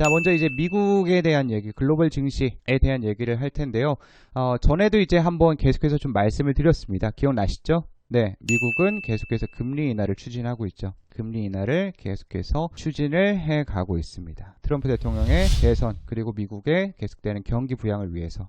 자, 먼저 이제 미국에 대한 얘기, 글로벌 증시에 대한 얘기를 할 텐데요. 전에도 이제 한번 계속해서 좀 말씀을 드렸습니다. 기억나시죠? 네, 미국은 계속해서 금리 인하를 추진하고 있죠. 금리 인하를 계속해서 추진을 해 가고 있습니다. 트럼프 대통령의 대선 그리고 미국의 계속되는 경기 부양을 위해서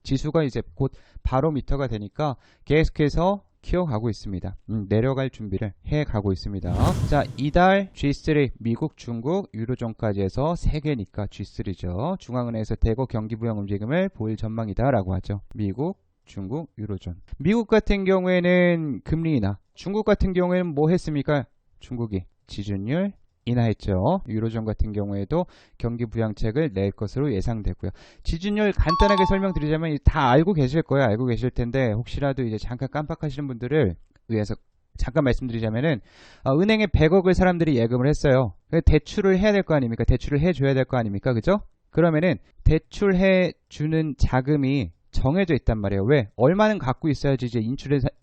지수가 이제 곧 바로미터가 되니까 계속해서 키워가고 있습니다. 내려갈 준비를 해가고 있습니다. 자, 이달 G3 미국, 중국, 유로존까지 해서 3개니까 G3죠. 중앙은행에서 대거 경기 부양 움직임을 보일 전망이다 라고 하죠. 미국, 중국, 유로존. 미국 같은 경우에는 금리 인하, 중국 같은 경우에는 뭐 했습니까? 중국이 지준율 인하했죠. 유로존 같은 경우에도 경기 부양책을 낼 것으로 예상되고요. 지준율 간단하게 설명드리자면 다 알고 계실 거예요. 알고 계실 텐데 혹시라도 이제 잠깐 깜빡하시는 분들을 위해서 잠깐 말씀드리자면은 은행에 100억을 사람들이 예금을 했어요. 대출을 해야 될 거 아닙니까? 대출을 해줘야 될 거 아닙니까? 그죠? 그러면은 대출해 주는 자금이 정해져 있단 말이에요. 왜? 얼마는 갖고 있어야지 이제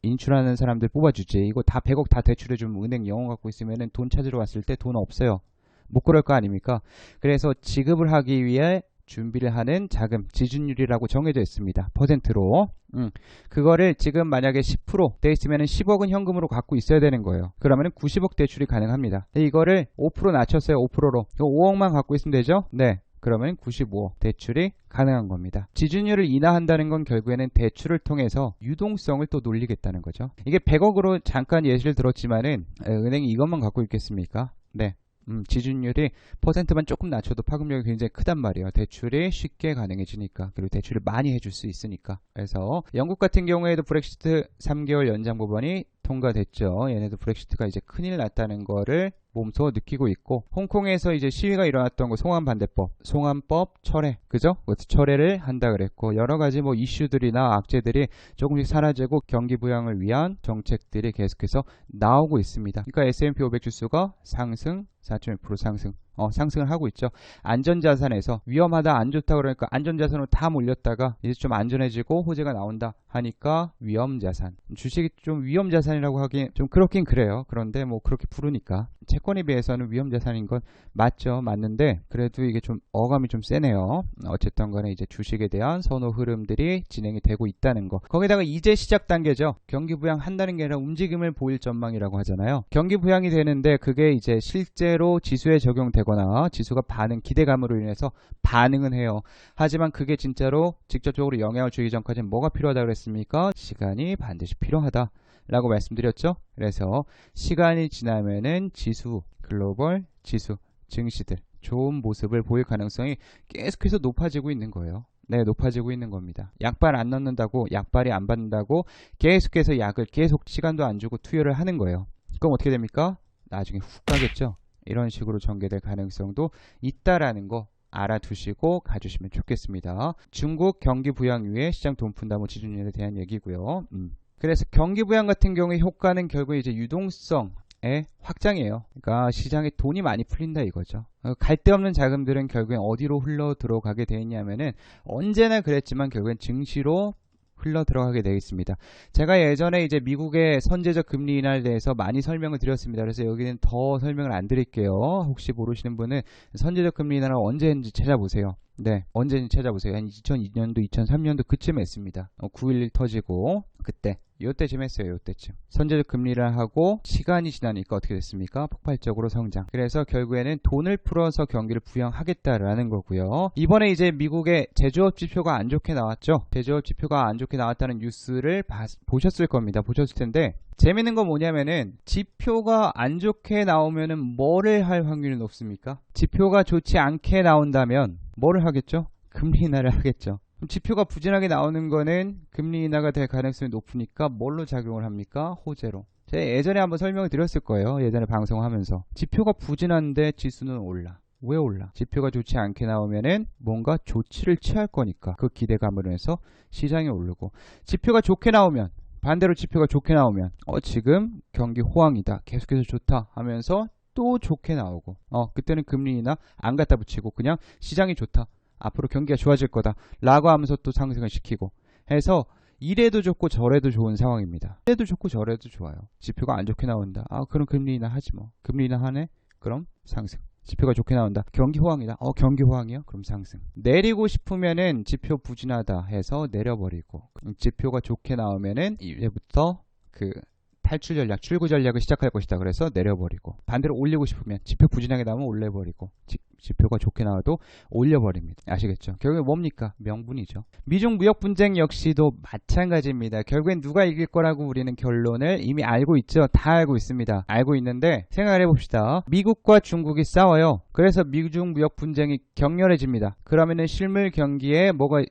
인출하는 사람들 뽑아주지. 이거 다 100억 다 대출해주면 은행 영원 갖고 있으면은 돈 찾으러 왔을 때 돈 없어요. 못 그럴 거 아닙니까? 그래서 지급을 하기 위해 준비를 하는 자금, 지준율이라고 정해져 있습니다. 퍼센트로. 그거를 지금 만약에 10% 돼 있으면은 10억은 현금으로 갖고 있어야 되는 거예요. 그러면은 90억 대출이 가능합니다. 이거를 5% 낮췄어요. 5%로. 5억만 갖고 있으면 되죠? 네. 그러면 95억 대출이 가능한 겁니다. 지준율을 인하한다는 건 결국에는 대출을 통해서 유동성을 또 놀리겠다는 거죠. 이게 100억으로 잠깐 예시를 들었지만은 은행이 이것만 갖고 있겠습니까? 네. 지준율이 퍼센트만 조금 낮춰도 파급력이 굉장히 크단 말이에요. 대출이 쉽게 가능해지니까. 그리고 대출을 많이 해줄 수 있으니까. 그래서 영국 같은 경우에도 브렉시트 3개월 연장 법안이 통과됐죠. 얘네도 브렉시트가 이제 큰일 났다는 거를 몸소 느끼고 있고, 홍콩에서 이제 시위가 일어났던 거 송환반대법, 송환법 철회, 그죠? 철회를 한다 그랬고, 여러 가지 뭐 이슈들이나 악재들이 조금씩 사라지고 경기 부양을 위한 정책들이 계속해서 나오고 있습니다. 그러니까 S&P 500 지수가 상승, 4.1% 상승. 상승을 하고 있죠. 안전자산에서 위험하다 안 좋다 그러니까 안전자산으로 다 몰렸다가 이제 좀 안전해지고 호재가 나온다 하니까 위험자산. 주식이 좀 위험자산이라고 하긴 좀 그렇긴 그래요. 그런데 뭐 그렇게 부르니까 채권에 비해서는 위험자산인 건 맞죠. 맞는데 그래도 이게 좀 어감이 좀 세네요. 어쨌든 간에 이제 주식에 대한 선호 흐름들이 진행이 되고 있다는 거. 거기다가 이제 시작 단계죠. 경기 부양한다는 게 아니라 움직임을 보일 전망이라고 하잖아요. 경기 부양이 되는데 그게 이제 실제로 지수에 적용되고 지수가 기대감으로 인해서 반응은 해요. 하지만 그게 진짜로 직접적으로 영향을 주기 전까지는 뭐가 필요하다 그랬습니까? 시간이 반드시 필요하다 라고 말씀드렸죠. 그래서 시간이 지나면은 지수, 글로벌 지수, 증시들 좋은 모습을 보일 가능성이 계속해서 높아지고 있는 거예요. 네, 높아지고 있는 겁니다. 약발 안 넣는다고, 약발이 안 받는다고 계속해서 약을 계속 시간도 안 주고 투여를 하는 거예요. 그럼 어떻게 됩니까? 나중에 훅 가겠죠. 이런 식으로 전개될 가능성도 있다라는 거 알아두시고 가주시면 좋겠습니다. 중국 경기 부양 위에 시장 돈 푼다 뭐 지준율에 대한 얘기고요. 그래서 경기 부양 같은 경우에 효과는 결국 이제 유동성의 확장이에요. 그러니까 시장에 돈이 많이 풀린다 이거죠. 갈 데 없는 자금들은 결국엔 어디로 흘러 들어가게 되냐면은 언제나 그랬지만 결국엔 증시로 흘러 들어가게 되겠습니다. 제가 예전에 이제 미국의 선제적 금리 인하에 대해서 많이 설명을 드렸습니다. 그래서 여기는 더 설명을 안 드릴게요. 혹시 모르시는 분은 선제적 금리 인하를 언제인지 찾아보세요. 네, 언제인지 찾아보세요. 한 2002년도, 2003년도 그쯤에 했습니다. 9.11 터지고 그때 요때쯤 했어요. 요때쯤 선제적 금리를 하고 시간이 지나니까 어떻게 됐습니까? 폭발적으로 성장. 그래서 결국에는 돈을 풀어서 경기를 부양하겠다라는 거고요. 이번에 이제 미국의 제조업 지표가 안 좋게 나왔죠. 제조업 지표가 안 좋게 나왔다는 뉴스를 보셨을 겁니다. 보셨을 텐데 재밌는 건 뭐냐면은 지표가 안 좋게 나오면은 뭐를 할 확률이 높습니까? 지표가 좋지 않게 나온다면 뭐를 하겠죠? 금리 인하를 하겠죠. 그럼 지표가 부진하게 나오는 거는 금리 인하가 될 가능성이 높으니까 뭘로 작용을 합니까? 호재로. 제가 예전에 한번 설명을 드렸을 거예요. 예전에 방송하면서. 지표가 부진한데 지수는 올라. 왜 올라? 지표가 좋지 않게 나오면은 뭔가 조치를 취할 거니까 그 기대감으로 해서 시장이 오르고, 지표가 좋게 나오면, 반대로 지표가 좋게 나오면 지금 경기 호황이다, 계속해서 좋다 하면서 또 좋게 나오고, 그때는 금리 인하 안 갖다 붙이고 그냥 시장이 좋다, 앞으로 경기가 좋아질 거다 라고 하면서 또 상승을 시키고 해서 이래도 좋고 저래도 좋은 상황입니다. 이래도 좋고 저래도 좋아요. 지표가 안 좋게 나온다. 그럼 금리 인하 하지 뭐. 금리 인하 하네? 그럼 상승. 지표가 좋게 나온다. 경기 호황이다. 경기 호황이요? 그럼 상승. 내리고 싶으면은 지표 부진하다 해서 내려버리고, 지표가 좋게 나오면은 이제부터 그 탈출 전략, 출구 전략을 시작할 것이다. 그래서 내려버리고, 반대로 올리고 싶으면 지표 부진하게 나오면 올려버리고, 지표가 좋게 나와도 올려버립니다. 아시겠죠? 결국엔 뭡니까? 명분이죠. 미중 무역 분쟁 역시도 마찬가지입니다. 결국엔 누가 이길 거라고 우리는 결론을 이미 알고 있죠. 다 알고 있습니다. 알고 있는데 생각을 해봅시다. 미국과 중국이 싸워요. 그래서 미중 무역 분쟁이 격렬해집니다. 그러면은 실물 경기에 뭐가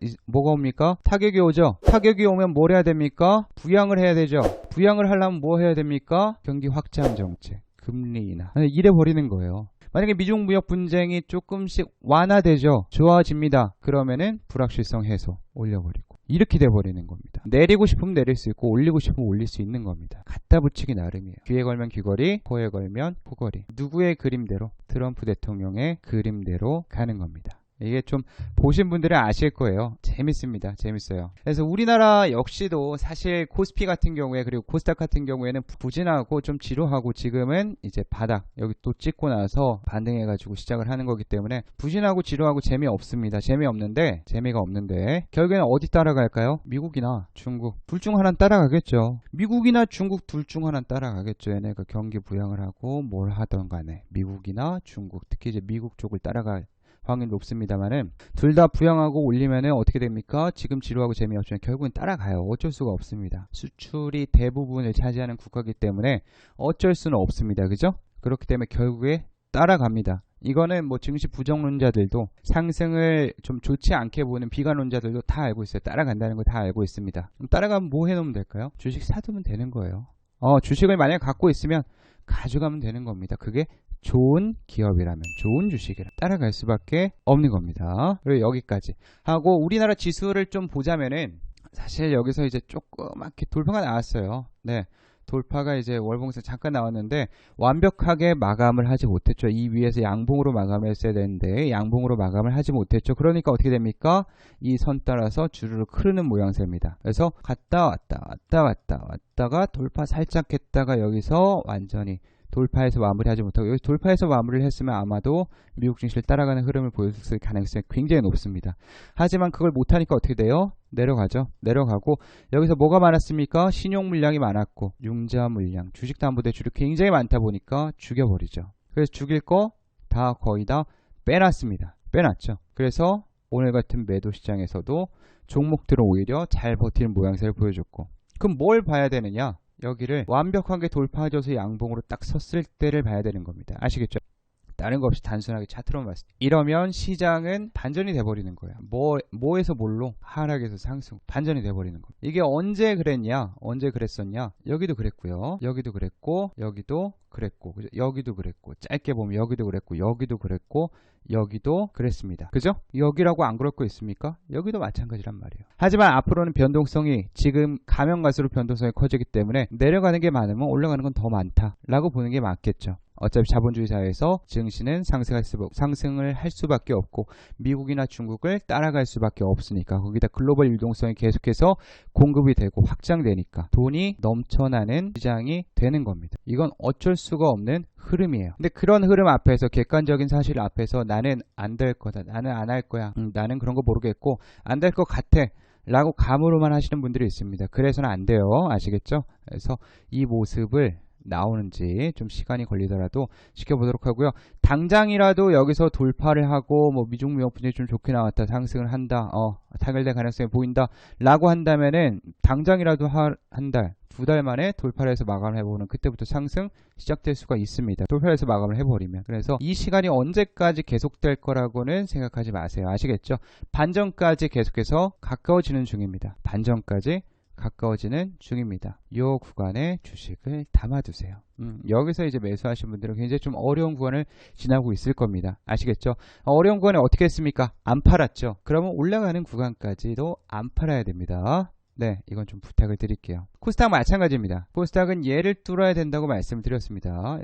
옵니까? 타격이 오죠. 타격이 오면 뭘 해야 됩니까? 부양을 해야 되죠. 부양을 하려면 뭐 해야 됩니까? 경기 확장 정책, 금리 인하. 이래 버리는 거예요. 만약에 미중 무역 분쟁이 조금씩 완화되죠. 좋아집니다. 그러면은 불확실성 해소 올려버리고 이렇게 돼버리는 겁니다. 내리고 싶으면 내릴 수 있고 올리고 싶으면 올릴 수 있는 겁니다. 갖다 붙이기 나름이에요. 귀에 걸면 귀걸이, 코에 걸면 코걸이. 누구의 그림대로? 트럼프 대통령의 그림대로 가는 겁니다. 이게 좀 보신 분들은 아실 거예요. 재밌습니다. 재밌어요. 그래서 우리나라 역시도 사실 코스피 같은 경우에 그리고 코스닥 같은 경우에는 부진하고 좀 지루하고 지금은 이제 바닥 여기 또 찍고 나서 반등해가지고 시작을 하는 거기 때문에 부진하고 지루하고 재미없습니다. 재미가 없는데 결국에는 어디 따라갈까요? 미국이나 중국 둘 중 하나는 따라가겠죠. 미국이나 중국 둘 중 하나는 따라가겠죠. 얘네가 경기 부양을 하고 뭘 하던 간에 미국이나 중국 특히 이제 미국 쪽을 따라갈 확률이 높습니다만은 둘 다 부양하고 올리면은 어떻게 됩니까? 지금 지루하고 재미없지만 결국은 따라가요. 어쩔 수가 없습니다. 수출이 대부분을 차지하는 국가이기 때문에 어쩔 수는 없습니다. 그죠? 그렇기 때문에 결국에 따라갑니다. 이거는 뭐 증시 부정론자들도 상승을 좀 좋지 않게 보는 비관론자들도 다 알고 있어요. 따라간다는 거 다 알고 있습니다. 그럼 따라가면 뭐 해놓으면 될까요? 주식 사두면 되는 거예요. 주식을 만약에 갖고 있으면 가져가면 되는 겁니다. 그게 좋은 기업이라면 좋은 주식이라 따라갈 수밖에 없는 겁니다. 그리고 여기까지 하고 우리나라 지수를 좀 보자면은 사실 여기서 이제 조그맣게 돌파가 나왔어요. 네, 돌파가 이제 월봉상 잠깐 나왔는데 완벽하게 마감을 하지 못했죠. 이 위에서 양봉으로 마감을 했어야 되는데 양봉으로 마감을 하지 못했죠. 그러니까 어떻게 됩니까? 이 선 따라서 주르륵 흐르는 모양새입니다. 그래서 갔다 왔다가 돌파 살짝 했다가 여기서 완전히 돌파해서 마무리하지 못하고 여기 돌파해서 마무리를 했으면 아마도 미국 증시를 따라가는 흐름을 보였을 가능성이 굉장히 높습니다. 하지만 그걸 못하니까 어떻게 돼요? 내려가죠. 내려가고 여기서 뭐가 많았습니까? 신용 물량이 많았고 융자 물량, 주식담보대출이 굉장히 많다 보니까 죽여버리죠. 그래서 죽일 거 다 거의 다 빼놨습니다. 빼놨죠. 그래서 오늘 같은 매도 시장에서도 종목들은 오히려 잘 버티는 모양새를 보여줬고 그럼 뭘 봐야 되느냐? 여기를 완벽하게 돌파해줘서 양봉으로 딱 섰을 때를 봐야 되는 겁니다. 아시겠죠? 다른 거 없이 단순하게 차트로만 봤을 때 이러면 시장은 반전이 돼버리는 거예요. 뭐에서 뭘로? 하락에서 상승 반전이 돼버리는 겁니다. 이게 언제 그랬냐? 언제 그랬었냐? 여기도 그랬고요. 여기도 그랬고 여기도 그랬고 그죠? 여기도 그랬고 짧게 보면 여기도 그랬고 여기도 그랬고 여기도 그랬습니다. 그죠? 여기라고 안 그럴 거 있습니까? 여기도 마찬가지란 말이에요. 하지만 앞으로는 변동성이 지금 가면 갈수록 변동성이 커지기 때문에 내려가는 게 많으면 올라가는 건 더 많다라고 보는 게 맞겠죠. 어차피 자본주의 사회에서 증시는 상승을 할 수밖에 없고 미국이나 중국을 따라갈 수밖에 없으니까 거기다 글로벌 유동성이 계속해서 공급이 되고 확장되니까 돈이 넘쳐나는 시장이 되는 겁니다. 이건 어쩔 수가 없는 흐름이에요. 근데 그런 흐름 앞에서 객관적인 사실 앞에서 나는 안 될 거다. 나는 안 할 거야. 나는 그런 거 모르겠고 안 될 것 같아. 라고 감으로만 하시는 분들이 있습니다. 그래서는 안 돼요. 아시겠죠? 그래서 이 모습을 나오는지 좀 시간이 걸리더라도 지켜보도록 하고요. 당장이라도 여기서 돌파를 하고 뭐 미중 무역 분쟁이 좀 좋게 나왔다, 상승을 한다, 타결될 가능성이 보인다 라고 한다면은 당장이라도 한 달, 두 달 만에 돌파를 해서 마감을 해보는 그때부터 상승 시작될 수가 있습니다. 돌파를 해서 마감을 해버리면. 그래서 이 시간이 언제까지 계속될 거라고는 생각하지 마세요. 아시겠죠? 반전까지 계속해서 가까워지는 중입니다. 반전까지 가까워지는 중입니다. 이 구간에 주식을 담아두세요. 여기서 이제 매수하신 분들은 굉장히 좀 어려운 구간을 지나고 있을 겁니다. 아시겠죠? 어려운 구간에 어떻게 했습니까? 안 팔았죠? 그러면 올라가는 구간까지도 안 팔아야 됩니다. 네, 이건 좀 부탁을 드릴게요. 코스닥 마찬가지입니다. 코스닥은 얘를 뚫어야 된다고 말씀드렸습니다.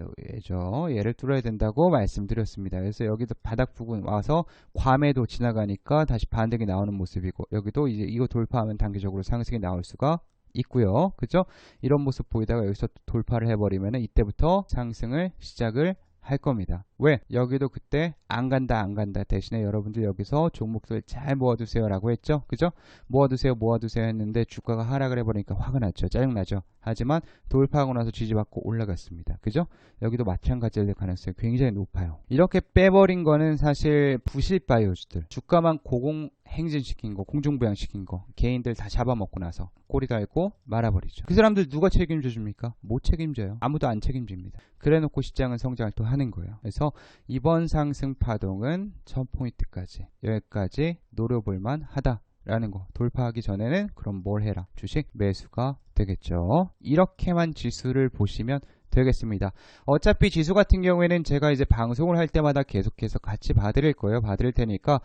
얘를 뚫어야 된다고 말씀드렸습니다. 그래서 여기도 바닥 부근 와서 과매도 지나가니까 다시 반등이 나오는 모습이고 여기도 이제 이거 돌파하면 단기적으로 상승이 나올 수가 있고요. 그죠? 이런 모습 보이다가 여기서 돌파를 해버리면 이때부터 상승을 시작을 할 겁니다. 왜? 여기도 그때 안 간다 대신에 여러분들 여기서 종목들 잘 모아두세요 라고 했죠. 그죠? 모아두세요 했는데 주가가 하락을 해버리니까 화가 났죠. 짜증나죠. 하지만 돌파하고 나서 지지받고 올라갔습니다. 그죠? 여기도 마찬가지일 가능성이 굉장히 높아요. 이렇게 빼버린 거는 사실 부실바이오주들, 주가만 고공행진시킨 거, 공중부양시킨 거, 개인들 다 잡아먹고 나서 꼬리 달고 말아버리죠. 그 사람들 누가 책임져 줍니까? 못 책임져요. 아무도 안 책임집니다. 그래놓고 시장은 성장을 또 하는 거예요. 그래서 이번 상승 파동은 1000포인트까지 여기까지 노려볼만 하다 라는 거. 돌파하기 전에는 그럼 뭘 해라? 주식 매수가 되겠죠. 이렇게만 지수를 보시면 되겠습니다. 어차피 지수 같은 경우에는 제가 이제 방송을 할 때마다 계속해서 같이 봐드릴 거예요. 봐드릴 테니까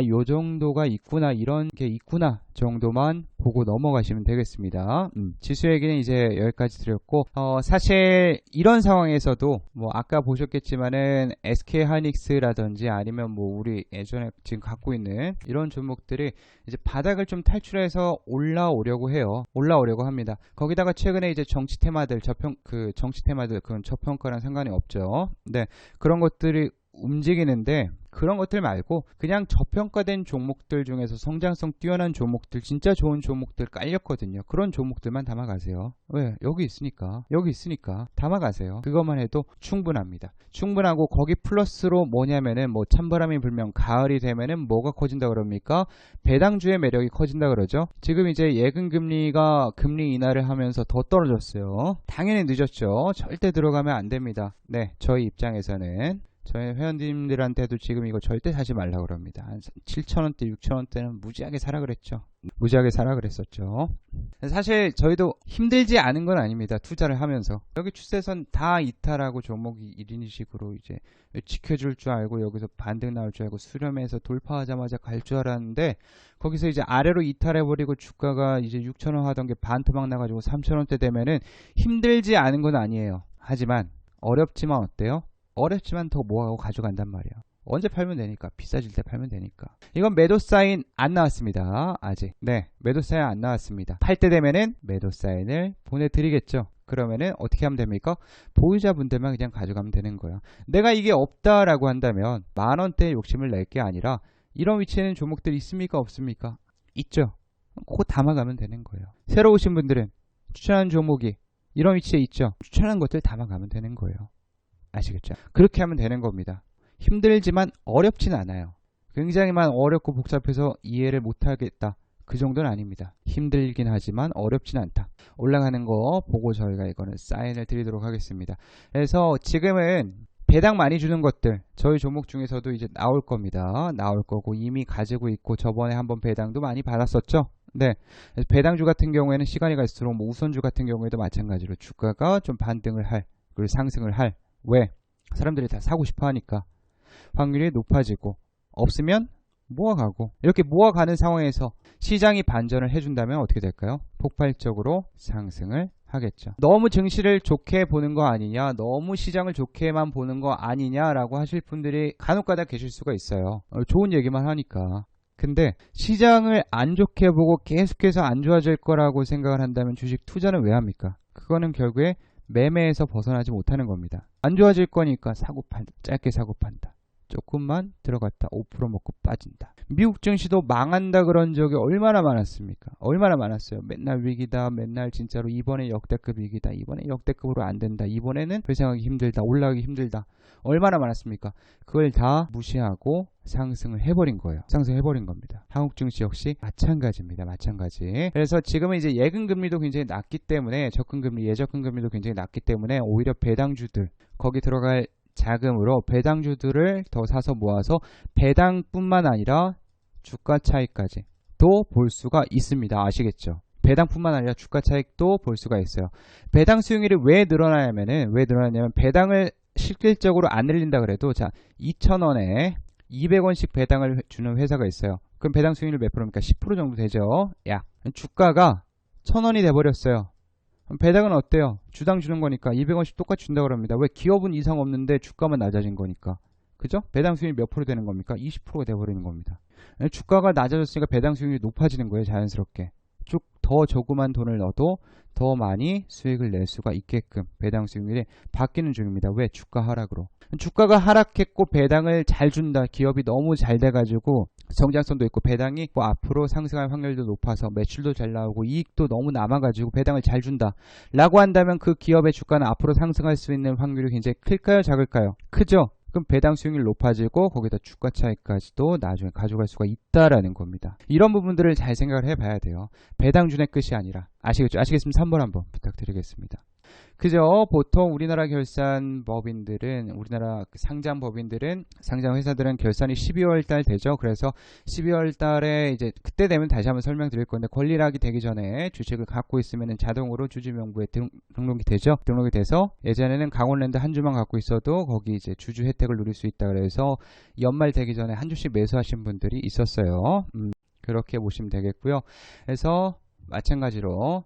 요 정도가 있구나, 이런 게 있구나 정도만 보고 넘어가시면 되겠습니다. 지수 얘기는 이제 여기까지 드렸고, 사실 이런 상황에서도 뭐 아까 보셨겠지만은 SK하이닉스라든지 아니면 뭐 우리 예전에 지금 갖고 있는 이런 종목들이 이제 바닥을 좀 탈출해서 올라오려고 해요. 올라오려고 합니다. 거기다가 최근에 이제 정치 테마들, 정치 테마들, 그건 저평가랑 상관이 없죠. 네, 그런 것들이 움직이는데, 그런 것들 말고 그냥 저평가된 종목들 중에서 성장성 뛰어난 종목들, 진짜 좋은 종목들 깔렸거든요. 그런 종목들만 담아가세요. 왜? 여기 있으니까 담아가세요. 그것만 해도 충분합니다. 충분하고, 거기 플러스로 뭐냐면은 뭐 찬바람이 불면 가을이 되면은 뭐가 커진다 그럽니까? 배당주의 매력이 커진다 그러죠. 지금 이제 예금금리가 금리 인하를 하면서 더 떨어졌어요. 당연히 늦었죠. 절대 들어가면 안 됩니다. 네, 저희 입장에서는, 저희 회원님들한테도 지금 이거 절대 사지 말라 그럽니다. 한 7,000원대, 6,000원대는 무지하게 사라 그랬죠. 무지하게 사라 그랬었죠. 사실 저희도 힘들지 않은 건 아닙니다. 투자를 하면서. 여기 추세선 다 이탈하고 종목이 1인식으로 이제 지켜줄 줄 알고 여기서 반등 나올 줄 알고 수렴해서 돌파하자마자 갈 줄 알았는데, 거기서 이제 아래로 이탈해버리고 주가가 이제 6,000원 하던 게 반토막 나가지고 3,000원대 되면은 힘들지 않은 건 아니에요. 하지만 어렵지만 어때요? 어렵지만 더 모아가고 가져간단 말이에요. 언제 팔면 되니까, 비싸질 때 팔면 되니까. 이건 매도 사인 안 나왔습니다. 아직. 네, 매도 사인 안 나왔습니다. 팔 때 되면은 매도 사인을 보내드리겠죠. 그러면은 어떻게 하면 됩니까? 보유자분들만 그냥 가져가면 되는 거예요. 내가 이게 없다라고 한다면 만원대 욕심을 낼 게 아니라, 이런 위치에는 종목들이 있습니까 없습니까? 있죠. 그거 담아가면 되는 거예요. 새로 오신 분들은 추천한 종목이 이런 위치에 있죠. 추천한 것들 담아가면 되는 거예요. 아시겠죠? 그렇게 하면 되는 겁니다. 힘들지만 어렵진 않아요. 굉장히만 어렵고 복잡해서 이해를 못하겠다, 그 정도는 아닙니다. 힘들긴 하지만 어렵진 않다. 올라가는 거 보고 저희가 이거는 사인을 드리도록 하겠습니다. 그래서 지금은 배당 많이 주는 것들, 저희 종목 중에서도 이제 나올 겁니다. 나올 거고, 이미 가지고 있고, 저번에 한번 배당도 많이 받았었죠. 네, 배당주 같은 경우에는 시간이 갈수록, 뭐 우선주 같은 경우에도 마찬가지로 주가가 좀 반등을 할, 그리고 상승을 할. 왜? 사람들이 다 사고 싶어 하니까. 확률이 높아지고, 없으면 모아가고, 이렇게 모아가는 상황에서 시장이 반전을 해준다면 어떻게 될까요? 폭발적으로 상승을 하겠죠. 너무 증시를 좋게 보는 거 아니냐, 너무 시장을 좋게만 보는 거 아니냐라고 하실 분들이 간혹가다 계실 수가 있어요. 좋은 얘기만 하니까. 근데 시장을 안 좋게 보고 계속해서 안 좋아질 거라고 생각을 한다면 주식 투자는 왜 합니까? 그거는 결국에 매매에서 벗어나지 못하는 겁니다. 안 좋아질 거니까 사고 판다. 짧게 사고 판다. 조금만 들어갔다 5% 먹고 빠진다. 미국 증시도 망한다 그런 적이 얼마나 많았습니까? 얼마나 많았어요. 맨날 위기다, 맨날 진짜로 이번에 역대급 위기다, 이번에 역대급으로 안 된다, 이번에는 회생하기 힘들다, 올라가기 힘들다, 얼마나 많았습니까? 그걸 다 무시하고 상승을 해버린 거예요. 상승해버린 겁니다. 한국 증시 역시 마찬가지입니다. 마찬가지. 그래서 지금은 이제 예금금리도 굉장히 낮기 때문에, 적금금리, 예적금금리도 굉장히 낮기 때문에 오히려 배당주들, 거기 들어갈 자금으로 배당주들을 더 사서 모아서 배당뿐만 아니라 주가 차익까지 또 볼 수가 있습니다. 아시겠죠? 배당뿐만 아니라 주가 차익도 볼 수가 있어요. 배당 수익률이 왜 늘어나냐면 배당을 실질적으로 안 늘린다 그래도, 자, 2,000원에 200원씩 배당을 주는 회사가 있어요. 그럼 배당 수익률 몇 프로입니까? 10% 정도 되죠. 야, 주가가 1,000원이 돼버렸어요. 배당은 어때요? 주당 주는 거니까 200원씩 똑같이 준다고 합니다. 왜? 기업은 이상 없는데 주가만 낮아진 거니까. 그죠? 배당 수익률이 몇 프로 되는 겁니까? 20%가 돼버리는 겁니다. 주가가 낮아졌으니까 배당 수익률이 높아지는 거예요. 자연스럽게. 쭉 더 조그만 돈을 넣어도 더 많이 수익을 낼 수가 있게끔 배당 수익률이 바뀌는 중입니다. 왜? 주가 하락으로. 주가가 하락했고 배당을 잘 준다. 기업이 너무 잘 돼가지고 정장성도 있고 배당이 뭐 앞으로 상승할 확률도 높아서 매출도 잘 나오고 이익도 너무 남아가지고 배당을 잘 준다 라고 한다면 그 기업의 주가는 앞으로 상승할 수 있는 확률이 굉장히 클까요? 작을까요? 크죠? 그럼 배당 수익률이 높아지고 거기다 주가 차익까지도 나중에 가져갈 수가 있다라는 겁니다. 이런 부분들을 잘 생각을 해봐야 돼요. 배당준의 끝이 아니라. 아시겠죠? 아시겠으면 3번 한번 부탁드리겠습니다. 그죠? 보통 우리나라 결산법인들은, 우리나라 상장 법인들은, 상장 회사들은 결산이 12월 달 되죠. 그래서 12월 달에 이제 그때 되면 다시 한번 설명드릴 건데, 권리락이 되기 전에 주식을 갖고 있으면 자동으로 주주명부에 등록이 되죠. 등록이 돼서 예전에는 강원랜드 한 주만 갖고 있어도 거기 이제 주주 혜택을 누릴 수 있다 그래서 연말 되기 전에 한 주씩 매수하신 분들이 있었어요. 그렇게 보시면 되겠고요. 그래서 마찬가지로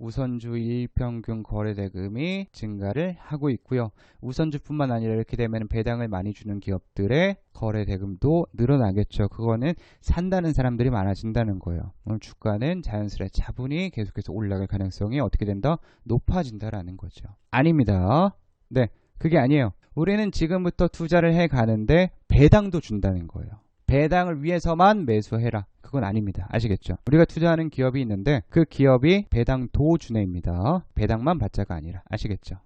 우선주 일평균 거래대금이 증가를 하고 있고요. 우선주뿐만 아니라 이렇게 되면 배당을 많이 주는 기업들의 거래대금도 늘어나겠죠. 그거는 산다는 사람들이 많아진다는 거예요. 오늘 주가는 자연스레 차분히 계속해서 올라갈 가능성이 어떻게 된다? 높아진다라는 거죠. 아닙니다. 네, 그게 아니에요. 우리는 지금부터 투자를 해 가는데 배당도 준다는 거예요. 배당을 위해서만 매수해라. 그건 아닙니다. 아시겠죠? 우리가 투자하는 기업이 있는데 그 기업이 배당도 준애입니다. 배당만 받자가 아니라. 아시겠죠?